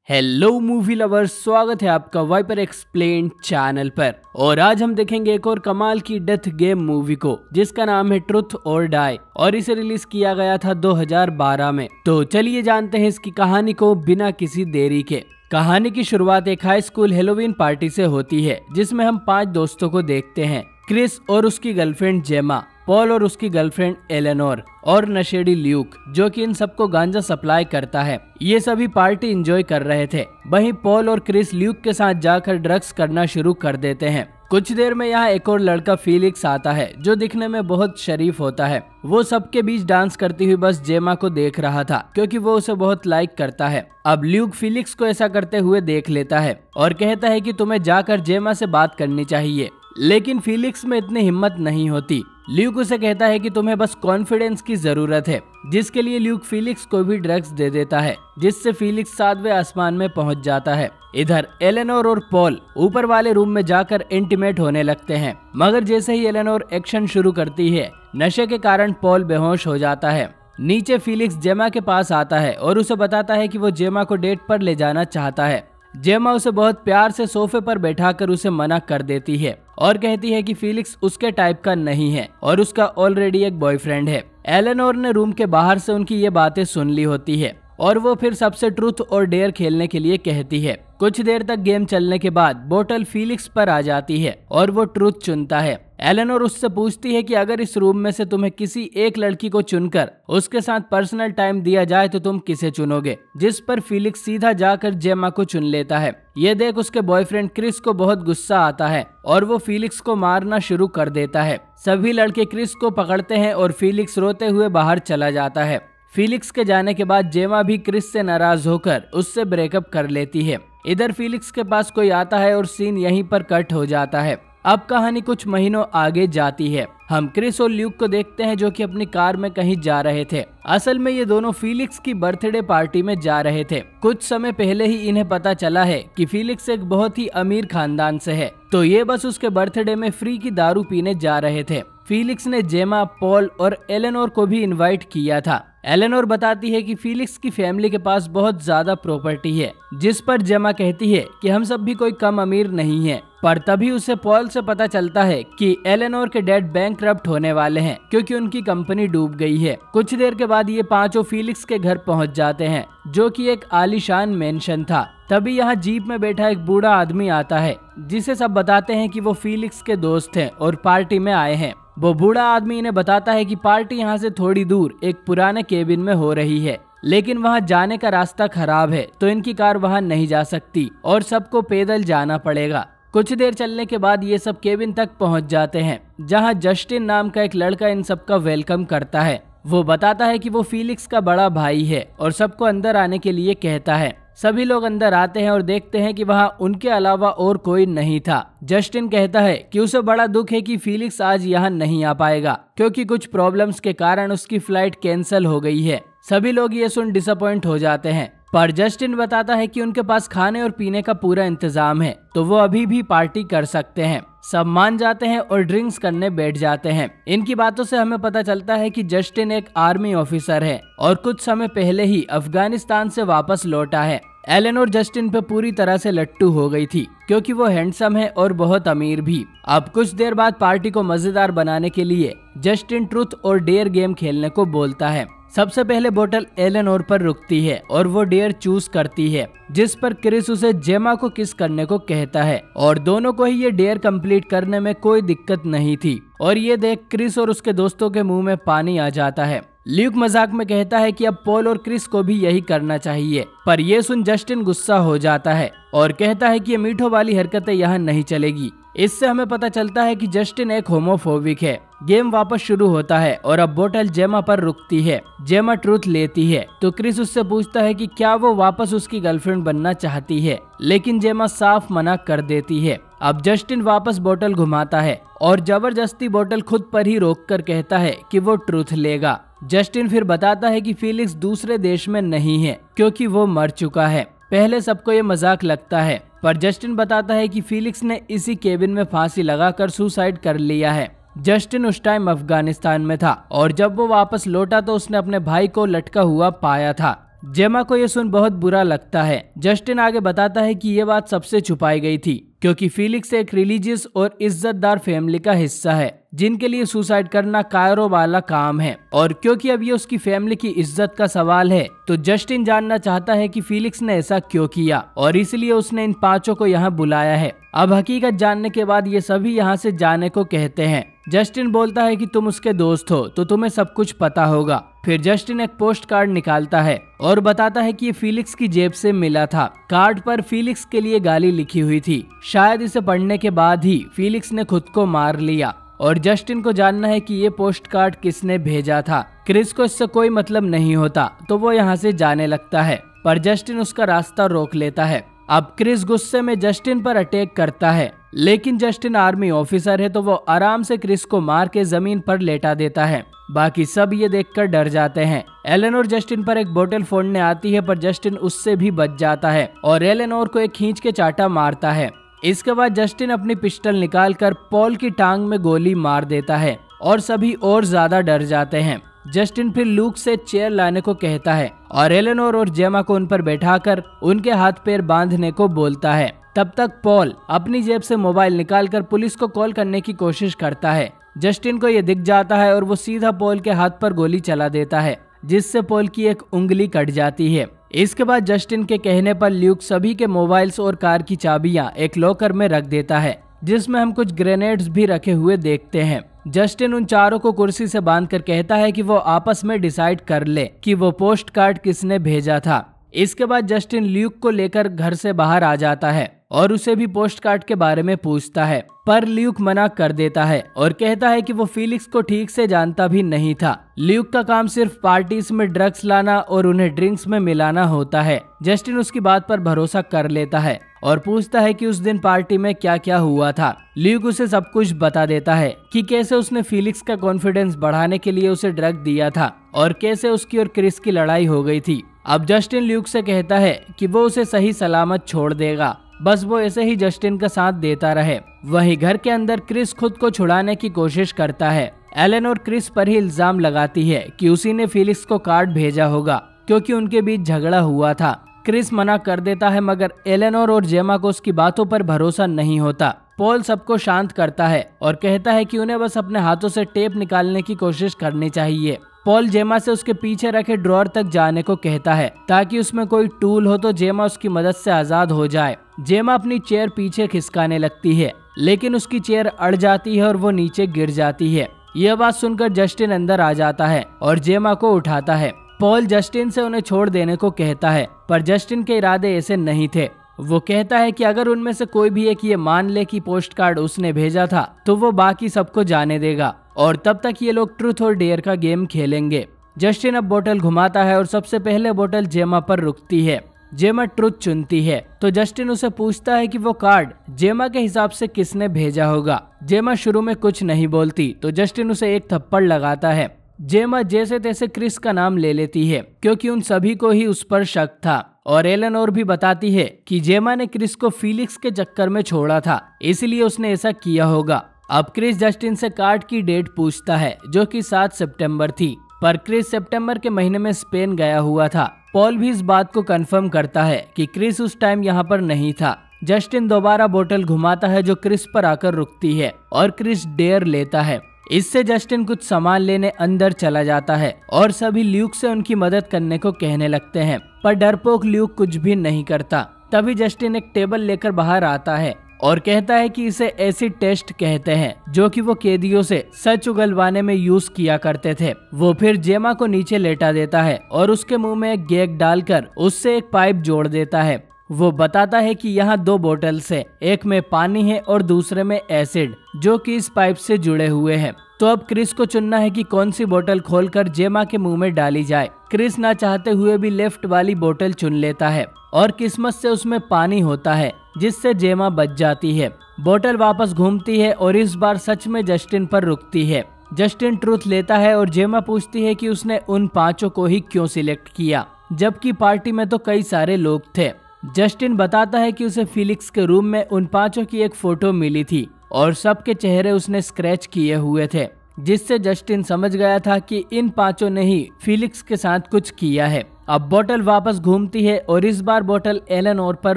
Hello movie lovers, स्वागत है आपका वाइपर एक्सप्लेन चैनल पर। और आज हम देखेंगे एक और कमाल की डेथ गेम मूवी को, जिसका नाम है ट्रुथ और डाई, और इसे रिलीज किया गया था 2012 में। तो चलिए जानते हैं इसकी कहानी को बिना किसी देरी के। कहानी की शुरुआत एक हाई स्कूल हेलोवीन पार्टी से होती है, जिसमें हम 5 दोस्तों को देखते हैं। क्रिस और उसकी गर्लफ्रेंड जेमा, पॉल और उसकी गर्लफ्रेंड एलेनोर, और नशेड़ी ल्यूक, जो कि इन सबको गांजा सप्लाई करता है। ये सभी पार्टी एंजॉय कर रहे थे। वहीं पॉल और क्रिस ल्यूक के साथ जाकर ड्रग्स करना शुरू कर देते हैं। कुछ देर में यहाँ एक और लड़का फीलिक्स आता है, जो दिखने में बहुत शरीफ होता है। वो सबके बीच डांस करती हुई बस जेमा को देख रहा था, क्योंकि वो उसे बहुत लाइक करता है। अब ल्यूक फीलिक्स को ऐसा करते हुए देख लेता है और कहता है कि तुम्हें जाकर जेमा से बात करनी चाहिए, लेकिन फीलिक्स में इतनी हिम्मत नहीं होती। ल्यूक उसे कहता है कि तुम्हें बस कॉन्फिडेंस की जरूरत है, जिसके लिए ल्यूक फीलिक्स को भी ड्रग्स दे देता है, जिससे फीलिक्स 7वें आसमान में पहुंच जाता है। इधर एलेनोर और पॉल ऊपर वाले रूम में जाकर इंटीमेट होने लगते हैं, मगर जैसे ही एलेनोर एक्शन शुरू करती है, नशे के कारण पॉल बेहोश हो जाता है। नीचे फीलिक्स जेमा के पास आता है और उसे बताता है कि वो जेमा को डेट पर ले जाना चाहता है। जेमा उसे बहुत प्यार से सोफे पर बैठाकर उसे मना कर देती है और कहती है कि फीलिक्स उसके टाइप का नहीं है और उसका ऑलरेडी एक बॉयफ्रेंड है। एलेनोर ने रूम के बाहर से उनकी ये बातें सुन ली होती है और वो फिर सबसे ट्रूथ और डेयर खेलने के लिए कहती है। कुछ देर तक गेम चलने के बाद बोतल फीलिक्स पर आ जाती है और वो ट्रूथ चुनता है। एलेनोर उससे पूछती है कि अगर इस रूम में से तुम्हें किसी एक लड़की को चुनकर उसके साथ पर्सनल टाइम दिया जाए तो तुम किसे चुनोगे, जिस पर फीलिक्स सीधा जाकर जेमा को चुन लेता है। ये देख उसके बॉयफ्रेंड क्रिस को बहुत गुस्सा आता है और वो फीलिक्स को मारना शुरू कर देता है। सभी लड़के क्रिस को पकड़ते हैं और फीलिक्स रोते हुए बाहर चला जाता है। फीलिक्स के जाने के बाद जेमा भी क्रिस से नाराज होकर उससे ब्रेकअप कर लेती है। इधर फीलिक्स के पास कोई आता है और सीन यहीं पर कट हो जाता है। अब कहानी कुछ महीनों आगे जाती है। हम क्रिस और ल्यूक को देखते हैं, जो कि अपनी कार में कहीं जा रहे थे। असल में ये दोनों फीलिक्स की बर्थडे पार्टी में जा रहे थे। कुछ समय पहले ही इन्हें पता चला है कि फीलिक्स एक बहुत ही अमीर खानदान से है, तो ये बस उसके बर्थडे में फ्री की दारू पीने जा रहे थे। फीलिक्स ने जेमा, पॉल और एलेनोर को भी इनवाइट किया था। एलेनोर बताती है कि फीलिक्स की फैमिली के पास बहुत ज्यादा प्रॉपर्टी है, जिस पर जेमा कहती है कि हम सब भी कोई कम अमीर नहीं है। पर तभी उसे पॉल से पता चलता है कि एलेनोर के डैड बैंकरप्ट होने वाले हैं, क्योंकि उनकी कंपनी डूब गई है। कुछ देर के बाद ये पांचों फीलिक्स के घर पहुंच जाते हैं, जो कि एक आलीशान मेंशन था। तभी यहाँ जीप में बैठा एक बूढ़ा आदमी आता है, जिसे सब बताते हैं कि वो फीलिक्स के दोस्त हैं और पार्टी में आए हैं। वो बूढ़ा आदमी इन्हें बताता है कि पार्टी यहाँ से थोड़ी दूर एक पुराने केबिन में हो रही है, लेकिन वहाँ जाने का रास्ता खराब है, तो इनकी कार वहाँ नहीं जा सकती और सबको पैदल जाना पड़ेगा। कुछ देर चलने के बाद ये सब केबिन तक पहुँच जाते हैं, जहाँ जस्टिन नाम का एक लड़का इन सबका वेलकम करता है। वो बताता है कि वो फीलिक्स का बड़ा भाई है और सबको अंदर आने के लिए कहता है। सभी लोग अंदर आते हैं और देखते हैं कि वहाँ उनके अलावा और कोई नहीं था। जस्टिन कहता है कि उसे बड़ा दुख है कि फीलिक्स आज यहाँ नहीं आ पाएगा, क्योंकि कुछ प्रॉब्लम्स के कारण उसकी फ्लाइट कैंसिल हो गई है। सभी लोग ये सुन डिसअपॉइंट हो जाते हैं, पर जस्टिन बताता है कि उनके पास खाने और पीने का पूरा इंतजाम है, तो वो अभी भी पार्टी कर सकते हैं। सब मान जाते हैं और ड्रिंक्स करने बैठ जाते हैं। इनकी बातों से हमें पता चलता है कि जस्टिन एक आर्मी ऑफिसर है और कुछ समय पहले ही अफगानिस्तान से वापस लौटा है। एलेनोर जस्टिन पे पूरी तरह से लट्टू हो गई थी, क्योंकि वो हैंडसम है और बहुत अमीर भी। अब कुछ देर बाद पार्टी को मजेदार बनाने के लिए जस्टिन ट्रुथ और डेयर गेम खेलने को बोलता है। सबसे पहले बोतल एलेनोर पर रुकती है और वो डेयर चूज करती है, जिस पर क्रिस उसे जेमा को किस करने को कहता है और दोनों को ही ये डेयर कंप्लीट करने में कोई दिक्कत नहीं थी। और ये देख क्रिस और उसके दोस्तों के मुंह में पानी आ जाता है। ल्यूक मजाक में कहता है कि अब पॉल और क्रिस को भी यही करना चाहिए, पर ये सुन जस्टिन गुस्सा हो जाता है और कहता है कि ये मीठों वाली हरकतें यहाँ नहीं चलेगी। इससे हमें पता चलता है कि जस्टिन एक होमोफोबिक है। गेम वापस शुरू होता है और अब बोतल जेमा पर रुकती है। जेमा ट्रूथ लेती है, तो क्रिस उससे पूछता है कि क्या वो वापस उसकी गर्लफ्रेंड बनना चाहती है, लेकिन जेमा साफ मना कर देती है। अब जस्टिन वापस बोतल घुमाता है और जबरदस्ती बोतल खुद पर ही रोककर कहता है कि वो ट्रूथ लेगा। जस्टिन फिर बताता है कि फीलिक्स दूसरे देश में नहीं है, क्योंकि वो मर चुका है। पहले सबको ये मजाक लगता है, पर जस्टिन बताता है कि फीलिक्स ने इसी केबिन में फांसी लगाकर सुसाइड कर लिया है। जस्टिन उस टाइम अफगानिस्तान में था और जब वो वापस लौटा तो उसने अपने भाई को लटका हुआ पाया था। जेमा को ये सुन बहुत बुरा लगता है। जस्टिन आगे बताता है कि ये बात सबसे छुपाई गई थी क्योंकि फीलिक्स एक रिलीजियस और इज्जतदार फैमिली का हिस्सा है जिनके लिए सुसाइड करना कायरो वाला काम है, और क्योंकि अब ये उसकी फैमिली की इज्जत का सवाल है तो जस्टिन जानना चाहता है कि फीलिक्स ने ऐसा क्यों किया और इसलिए उसने इन पांचों को यहाँ बुलाया है। अब हकीकत जानने के बाद ये सभी यहाँ से जाने को कहते हैं। जस्टिन बोलता है कि तुम उसके दोस्त हो तो तुम्हें सब कुछ पता होगा। फिर जस्टिन एक पोस्ट कार्ड निकालता है और बताता है कि ये फीलिक्स की जेब से मिला था। कार्ड पर फीलिक्स के लिए गाली लिखी हुई थी। शायद इसे पढ़ने के बाद ही फीलिक्स ने खुद को मार लिया और जस्टिन को जानना है कि ये पोस्ट कार्ड किसने भेजा था। क्रिस को इससे कोई मतलब नहीं होता तो वो यहाँ से जाने लगता है, पर जस्टिन उसका रास्ता रोक लेता है। अब क्रिस गुस्से में जस्टिन पर अटैक करता है, लेकिन जस्टिन आर्मी ऑफिसर है तो वो आराम से क्रिस को मार के जमीन पर लेटा देता है। बाकी सब ये देखकर डर जाते हैं। एलेनोर जस्टिन पर एक बोतल फोड़ने आती है, पर जस्टिन उससे भी बच जाता है और एलेनोर को एक खींच के चाटा मारता है। इसके बाद जस्टिन अपनी पिस्टल निकालकर पॉल की टांग में गोली मार देता है और सभी और ज्यादा डर जाते हैं। जस्टिन फिर लूक से चेयर लाने को कहता है और एलेनोर और जेमा को उन पर बैठाकर उनके हाथ पैर बांधने को बोलता है। तब तक पॉल अपनी जेब से मोबाइल निकालकर पुलिस को कॉल करने की कोशिश करता है। जस्टिन को यह दिख जाता है और वो सीधा पॉल के हाथ पर गोली चला देता है, जिससे पॉल की एक उंगली कट जाती है। इसके बाद जस्टिन के कहने पर ल्यूक सभी के मोबाइल्स और कार की चाबियां एक लॉकर में रख देता है, जिसमें हम कुछ ग्रेनेड्स भी रखे हुए देखते हैं। जस्टिन उन चारों को कुर्सी से बांधकर कहता है कि वो आपस में डिसाइड कर ले कि वो पोस्ट कार्ड किसने भेजा था। इसके बाद जस्टिन ल्यूक को लेकर घर से बाहर आ जाता है और उसे भी पोस्ट कार्ड के बारे में पूछता है, पर ल्यूक मना कर देता है और कहता है कि वो फीलिक्स को ठीक से जानता भी नहीं था। ल्यूक का काम सिर्फ पार्टीज में ड्रग्स लाना और उन्हें ड्रिंक्स में मिलाना होता है। जस्टिन उसकी बात पर भरोसा कर लेता है और पूछता है कि उस दिन पार्टी में क्या क्या हुआ था। ल्यूक उसे सब कुछ बता देता है कि कैसे उसने फीलिक्स का कॉन्फिडेंस बढ़ाने के लिए उसे ड्रग दिया था और कैसे उसकी और क्रिस की लड़ाई हो गई थी। अब जस्टिन ल्यूक से कहता है कि वो उसे सही सलामत छोड़ देगा, बस वो ऐसे ही जस्टिन का साथ देता रहे। वहीं घर के अंदर क्रिस खुद को छुड़ाने की कोशिश करता है। एलेनोर क्रिस पर ही इल्जाम लगाती है कि उसी ने फीलिक्स को कार्ड भेजा होगा क्योंकि उनके बीच झगड़ा हुआ था। क्रिस मना कर देता है, मगर एलेनोर और जेमा को उसकी बातों पर भरोसा नहीं होता। पॉल सबको शांत करता है और कहता है कि उन्हें बस अपने हाथों से टेप निकालने की कोशिश करनी चाहिए। पॉल जेमा से उसके पीछे रखे ड्रॉअर तक जाने को कहता है ताकि उसमें कोई टूल हो तो जेमा उसकी मदद से आजाद हो जाए। जेमा अपनी चेयर पीछे खिसकाने लगती है, लेकिन उसकी चेयर अड़ जाती है और वो नीचे गिर जाती है। यह बात सुनकर जस्टिन अंदर आ जाता है और जेमा को उठाता है। पॉल जस्टिन से उन्हें छोड़ देने को कहता है, पर जस्टिन के इरादे ऐसे नहीं थे। वो कहता है कि अगर उनमें से कोई भी एक ये मान ले कि पोस्ट कार्ड उसने भेजा था तो वो बाकी सबको जाने देगा और तब तक ये लोग ट्रूथ और डेयर का गेम खेलेंगे। जस्टिन अब बोतल घुमाता है और सबसे पहले बोतल जेमा पर रुकती है। जेमा ट्रूथ चुनती है तो जस्टिन उसे पूछता है कि वो कार्ड जेमा के हिसाब से किसने भेजा होगा। जेमा शुरू में कुछ नहीं बोलती तो जस्टिन उसे एक थप्पड़ लगाता है। जेमा जैसे तैसे क्रिस का नाम ले लेती है क्योंकि उन सभी को ही उस पर शक था, और एलेनोर भी बताती है कि जेमा ने क्रिस को फीलिक्स के चक्कर में छोड़ा था, इसलिए उसने ऐसा किया होगा। अब क्रिस जस्टिन से कार्ड की डेट पूछता है जो कि 7 सितंबर थी, पर क्रिस सितंबर के महीने में स्पेन गया हुआ था। पॉल भी इस बात को कंफर्म करता है कि क्रिस उस टाइम यहाँ पर नहीं था। जस्टिन दोबारा बोतल घुमाता है जो क्रिस पर आकर रुकती है और क्रिस डेयर लेता है। इससे जस्टिन कुछ सामान लेने अंदर चला जाता है और सभी ल्यूक से उनकी मदद करने को कहने लगते हैं, पर डरपोक ल्यूक कुछ भी नहीं करता। तभी जस्टिन एक टेबल लेकर बाहर आता है और कहता है कि इसे एसिड टेस्ट कहते हैं, जो कि वो कैदियों से सच उगलवाने में यूज किया करते थे। वो फिर जेमा को नीचे लेटा देता है और उसके मुंह में एक गैग डालकर उससे एक पाइप जोड़ देता है। वो बताता है कि यहाँ 2 बोतल्स है, एक में पानी है और दूसरे में एसिड, जो कि इस पाइप से जुड़े हुए हैं। तो अब क्रिस को चुनना है कि कौन सी बोतल खोलकर जेमा के मुंह में डाली जाए। क्रिस ना चाहते हुए भी लेफ्ट वाली बोतल चुन लेता है और किस्मत से उसमें पानी होता है, जिससे जेमा बच जाती है। बोतल वापस घूमती है और इस बार सच में जस्टिन पर रुकती है। जस्टिन ट्रूथ लेता है और जेमा पूछती है कि उसने उन 5 को ही क्यों सिलेक्ट किया, जबकि पार्टी में तो कई सारे लोग थे। जस्टिन बताता है कि उसे फीलिक्स के रूम में उन 5 की एक फोटो मिली थी और सबके चेहरे उसने स्क्रैच किए हुए थे। जिससे जस्टिन समझ गया था कि इन पांचों ने ही फिलिक्स के साथ कुछ किया है। अब बोतल वापस घूमती है और इस बार बोतल एलेनोर पर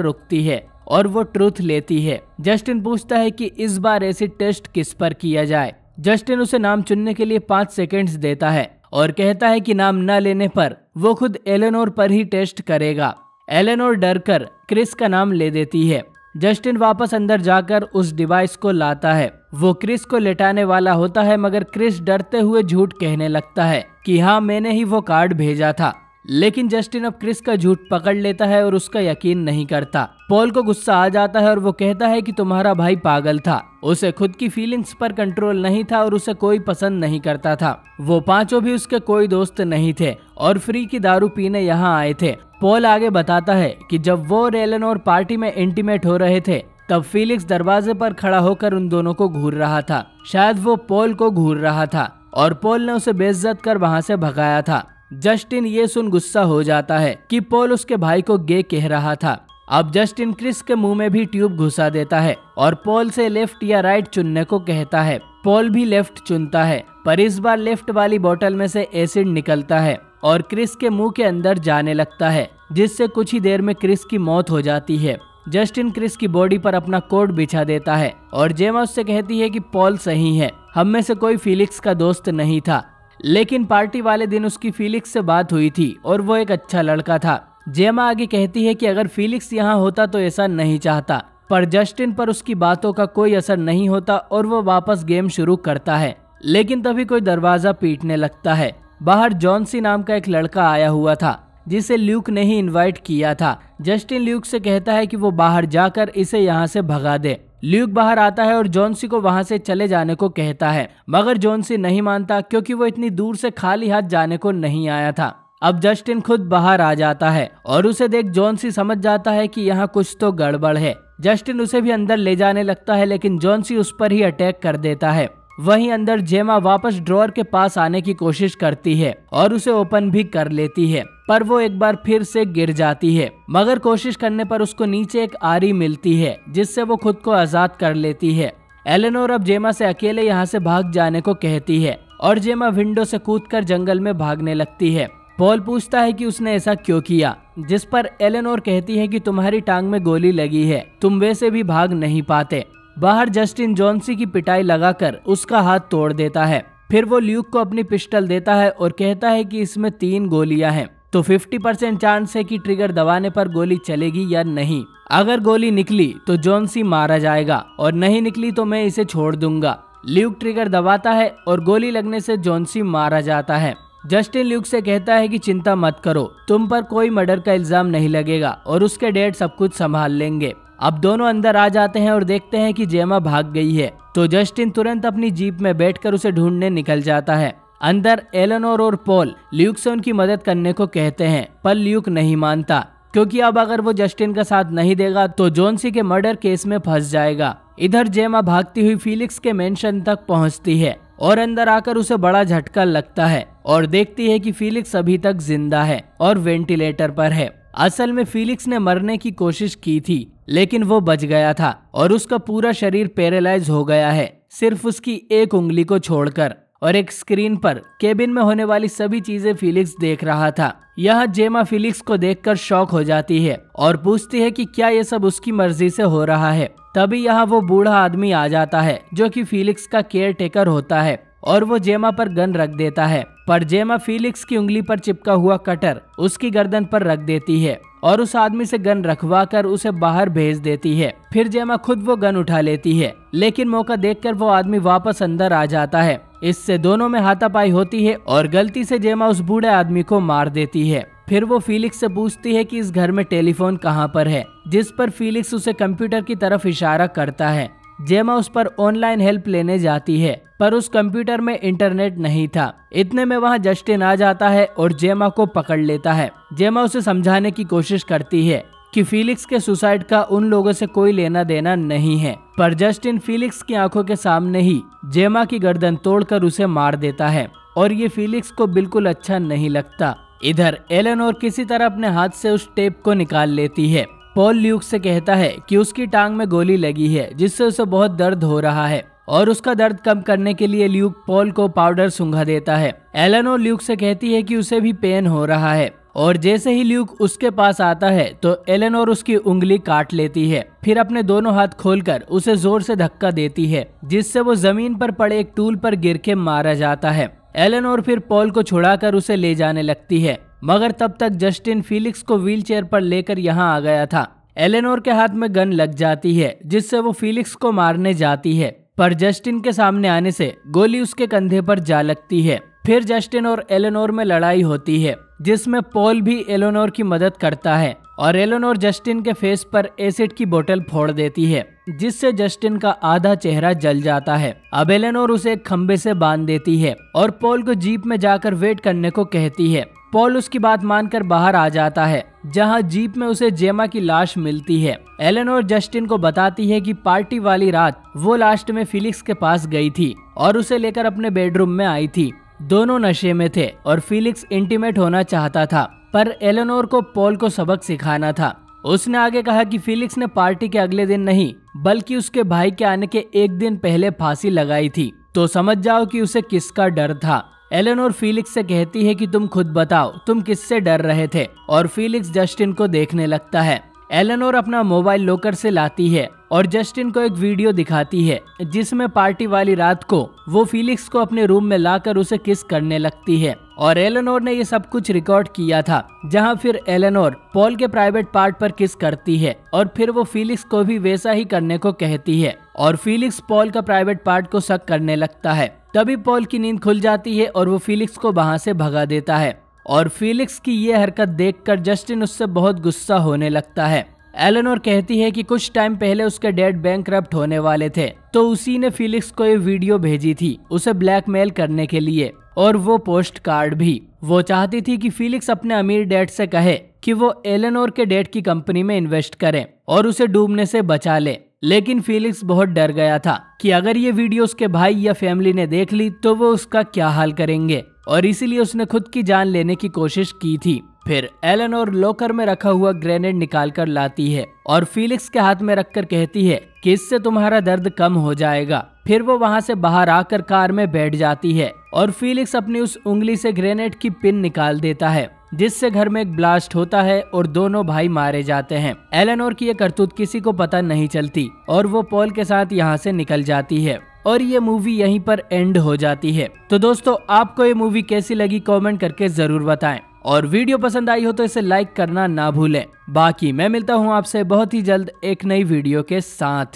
रुकती है और वो ट्रूथ लेती है। जस्टिन पूछता है कि इस बार एसिड टेस्ट किस पर किया जाए। जस्टिन उसे नाम चुनने के लिए 5 सेकंड्स देता है और कहता है कि नाम न लेने पर वो खुद एलेनोर पर ही टेस्ट करेगा। एलेनोर डरकर क्रिस का नाम ले देती है। जस्टिन वापस अंदर जाकर उस डिवाइस को लाता है। वो क्रिस को लेटाने वाला होता है, मगर क्रिस डरते हुए झूठ कहने लगता है कि हाँ, मैंने ही वो कार्ड भेजा था। लेकिन जस्टिन अब क्रिस का झूठ पकड़ लेता है और उसका यकीन नहीं करता। पॉल को गुस्सा आ जाता है और वो कहता है कि तुम्हारा भाई पागल था, उसे खुद की फीलिंग्स पर कंट्रोल नहीं था और उसे कोई पसंद नहीं करता था। वो पांचों भी उसके कोई दोस्त नहीं थे और फ्री की दारू पीने यहाँ आए थे। पॉल आगे बताता है कि जब वो और एलेनोर पार्टी में इंटीमेट हो रहे थे तब फिलिक्स दरवाजे पर खड़ा होकर उन दोनों को घूर रहा था। शायद वो पॉल को घूर रहा था और पॉल ने उसे बेइज्जत कर वहां से भगाया था। जस्टिन ये सुन गुस्सा हो जाता है कि पॉल उसके भाई को गे कह रहा था। अब जस्टिन क्रिस के मुंह में भी ट्यूब घुसा देता है और पॉल से लेफ्ट या राइट चुनने को कहता है। पॉल भी लेफ्ट चुनता है, पर इस बार लेफ्ट वाली बोतल में से एसिड निकलता है और क्रिस के मुंह के अंदर जाने लगता है, जिससे कुछ ही देर में क्रिस की मौत हो जाती है। जस्टिन क्रिस की बॉडी पर अपना कोट बिछा देता है और जेमा उससे कहती है कि पॉल सही है, हम में से कोई फिलिक्स का दोस्त नहीं था, लेकिन पार्टी वाले दिन उसकी फिलिक्स से बात हुई थी और वो एक अच्छा लड़का था। जेमा आगे कहती है कि अगर फिलिक्स यहाँ होता तो ऐसा नहीं चाहता, पर जस्टिन पर उसकी बातों का कोई असर नहीं होता और वो वापस गेम शुरू करता है। लेकिन तभी कोई दरवाजा पीटने लगता है। बाहर जॉन-सी नाम का एक लड़का आया हुआ था जिसे ल्यूक ने ही इनवाइट किया था। जस्टिन ल्यूक से कहता है कि वो बाहर जाकर इसे यहाँ से भगा दे। ल्यूक बाहर आता है और जॉन-सी को वहां से चले जाने को कहता है, मगर जॉन-सी नहीं मानता क्योंकि वो इतनी दूर से खाली हाथ जाने को नहीं आया था। अब जस्टिन खुद बाहर आ जाता है और उसे देख जॉन-सी समझ जाता है कि यहाँ कुछ तो गड़बड़ है। जस्टिन उसे भी अंदर ले जाने लगता है, लेकिन जॉन-सी उस पर ही अटैक कर देता है। वहीं अंदर जेमा वापस ड्रॉअर के पास आने की कोशिश करती है और उसे ओपन भी कर लेती है, पर वो एक बार फिर से गिर जाती है। मगर कोशिश करने पर उसको नीचे एक आरी मिलती है जिससे वो खुद को आजाद कर लेती है। एलेनोर अब जेमा से अकेले यहाँ से भाग जाने को कहती है और जेमा विंडो से कूदकर जंगल में भागने लगती है। पॉल पूछता है कि उसने ऐसा क्यों किया, जिस पर एलेनोर कहती है कि तुम्हारी टांग में गोली लगी है, तुम वैसे भी भाग नहीं पाते। बाहर जस्टिन जॉन-सी की पिटाई लगाकर उसका हाथ तोड़ देता है। फिर वो ल्यूक को अपनी पिस्टल देता है और कहता है कि इसमें 3 गोलियां हैं, तो 50% चांस है कि ट्रिगर दबाने पर गोली चलेगी या नहीं। अगर गोली निकली तो जॉन-सी मारा जाएगा और नहीं निकली तो मैं इसे छोड़ दूंगा। ल्यूक ट्रिगर दबाता है और गोली लगने से जॉन-सी मारा जाता है। जस्टिन ल्यूक से कहता है कि चिंता मत करो, तुम पर कोई मर्डर का इल्जाम नहीं लगेगा और उसके डैड सब कुछ संभाल लेंगे। अब दोनों अंदर आ जाते हैं और देखते हैं कि जेमा भाग गई है, तो जस्टिन तुरंत अपनी जीप में बैठकर उसे ढूंढने निकल जाता है। अंदर एलेनोर और पॉल ल्यूक से उनकी मदद करने को कहते हैं, पर ल्यूक नहीं मानता क्योंकि अब अगर वो जस्टिन का साथ नहीं देगा तो जॉन-सी के मर्डर केस में फंस जाएगा। इधर जेमा भागती हुई फिलिक्स के मेंशन तक पहुंचती है और अंदर आकर उसे बड़ा झटका लगता है और देखती है कि फिलिक्स अभी तक जिंदा है और वेंटिलेटर पर है। असल में फिलिक्स ने मरने की कोशिश की थी, लेकिन वो बच गया था और उसका पूरा शरीर पैरालाइज हो गया है, सिर्फ उसकी एक उंगली को छोड़कर। और एक स्क्रीन पर केबिन में होने वाली सभी चीजें फिलिक्स देख रहा था। यहाँ जेमा फिलिक्स को देखकर शॉक हो जाती है और पूछती है कि क्या ये सब उसकी मर्जी से हो रहा है। तभी यहाँ वो बूढ़ा आदमी आ जाता है जो कि फिलिक्स का केयर टेकर होता है और वो जेमा पर गन रख देता है, पर जेमा फिलिक्स की उंगली पर चिपका हुआ कटर उसकी गर्दन पर रख देती है और उस आदमी से गन रखवा कर उसे बाहर भेज देती है। फिर जेमा खुद वो गन उठा लेती है, लेकिन मौका देखकर वो आदमी वापस अंदर आ जाता है। इससे दोनों में हाथापाई होती है और गलती से जेमा उस बूढ़े आदमी को मार देती है। फिर वो फिलिक्स से पूछती है कि इस घर में टेलीफोन कहाँ पर है, जिस पर फिलिक्स उसे कंप्यूटर की तरफ इशारा करता है। जेमा उस पर ऑनलाइन हेल्प लेने जाती है, पर उस कंप्यूटर में इंटरनेट नहीं था। इतने में वहाँ जस्टिन आ जाता है और जेमा को पकड़ लेता है। जेमा उसे समझाने की कोशिश करती है कि फिलिक्स के सुसाइड का उन लोगों से कोई लेना देना नहीं है, पर जस्टिन फिलिक्स की आंखों के सामने ही जेमा की गर्दन तोड़कर उसे मार देता है और ये फिलिक्स को बिल्कुल अच्छा नहीं लगता। इधर एलेनोर किसी तरह अपने हाथ से उस टेप को निकाल लेती है। पॉल ल्यूक से कहता है कि उसकी टांग में गोली लगी है जिससे उसे बहुत दर्द हो रहा है। और उसका दर्द कम करने के लिए ल्यूक पॉल को पाउडर सूंघा देता है। एलेनोर ल्यूक से कहती है कि उसे भी पेन हो रहा है और जैसे ही ल्यूक उसके पास आता है तो एलेनोर उसकी उंगली काट लेती है। फिर अपने दोनों हाथ खोलकर उसे जोर से धक्का देती है जिससे वो जमीन पर पड़े एक टूल पर गिर के मारा जाता है। एलेनोर फिर पॉल को छुड़ाकर उसे ले जाने लगती है, मगर तब तक जस्टिन फिलिक्स को व्हीलचेयर पर लेकर यहाँ आ गया था। एलेनोर के हाथ में गन लग जाती है जिससे वो फिलिक्स को मारने जाती है, पर जस्टिन के सामने आने से गोली उसके कंधे पर जा लगती है। फिर जस्टिन और एलेनोर में लड़ाई होती है जिसमें पॉल भी एलेनोर की मदद करता है और एलेनोर जस्टिन के फेस पर एसिड की बोतल फोड़ देती है जिससे जस्टिन का आधा चेहरा जल जाता है। अब एलेनोर उसे एक खंबे से बांध देती है और पॉल को जीप में जाकर वेट करने को कहती है। पॉल उसकी बात मानकर बाहर आ जाता है जहां जीप में उसे जेमा की लाश मिलती है। एलेनोर जस्टिन को बताती है कि पार्टी वाली रात वो लास्ट में फिलिक्स के पास गई थी और उसे लेकर अपने बेडरूम में आई थी। दोनों नशे में थे और फिलिक्स इंटीमेट होना चाहता था, पर एलेनोर को पॉल को सबक सिखाना था। उसने आगे कहा कि फिलिक्स ने पार्टी के अगले दिन नहीं बल्कि उसके भाई के आने के एक दिन पहले फांसी लगाई थी, तो समझ जाओ कि उसे किसका डर था। एलेनोर फिलिक्स से कहती है कि तुम खुद बताओ तुम किससे डर रहे थे, और फिलिक्स जस्टिन को देखने लगता है। एलेनोर अपना मोबाइल लॉकर से लाती है और जस्टिन को एक वीडियो दिखाती है जिसमें पार्टी वाली रात को वो फिलिक्स को अपने रूम में लाकर उसे किस करने लगती है और एलेनोर ने ये सब कुछ रिकॉर्ड किया था। जहां फिर एलेनोर पॉल के प्राइवेट पार्ट पर किस करती है और फिर वो फिलिक्स को भी वैसा ही करने को कहती है और फिलिक्स पॉल का प्राइवेट पार्ट को शक करने लगता है। तभी पॉल की नींद खुल जाती है और वो फिलिक्स को वहां से भगा देता है और फिलिक्स की ये हरकत देखकर जस्टिन उससे बहुत गुस्सा होने लगता है। एलेनोर कहती है कि कुछ टाइम पहले उसके डैड बैंकरप्ट होने वाले थे, तो उसी ने फिलिक्स को ये वीडियो भेजी थी उसे ब्लैकमेल करने के लिए, और वो पोस्ट कार्ड भी। वो चाहती थी कि फिलिक्स अपने अमीर डैड से कहे कि वो एलेनोर के डैड की कंपनी में इन्वेस्ट करे और उसे डूबने से बचा ले, लेकिन फिलिक्स बहुत डर गया था कि अगर ये वीडियो उसके भाई या फैमिली ने देख ली तो वो उसका क्या हाल करेंगे, और इसीलिए उसने खुद की जान लेने की कोशिश की थी। फिर एलेनोर लॉकर में रखा हुआ ग्रेनेड निकाल कर लाती है और फिलिक्स के हाथ में रखकर कहती है कि इससे तुम्हारा दर्द कम हो जाएगा। फिर वो वहां से बाहर आकर कार में बैठ जाती है और फिलिक्स अपनी उस उंगली से ग्रेनेड की पिन निकाल देता है जिससे घर में एक ब्लास्ट होता है और दोनों भाई मारे जाते हैं। एलेनोर की ये करतूत किसी को पता नहीं चलती और वो पॉल के साथ यहाँ से निकल जाती है और ये मूवी यहीं पर एंड हो जाती है। तो दोस्तों, आपको ये मूवी कैसी लगी कमेंट करके जरूर बताएं, और वीडियो पसंद आई हो तो इसे लाइक करना ना भूलें। बाकी मैं मिलता हूँ आपसे बहुत ही जल्द एक नई वीडियो के साथ।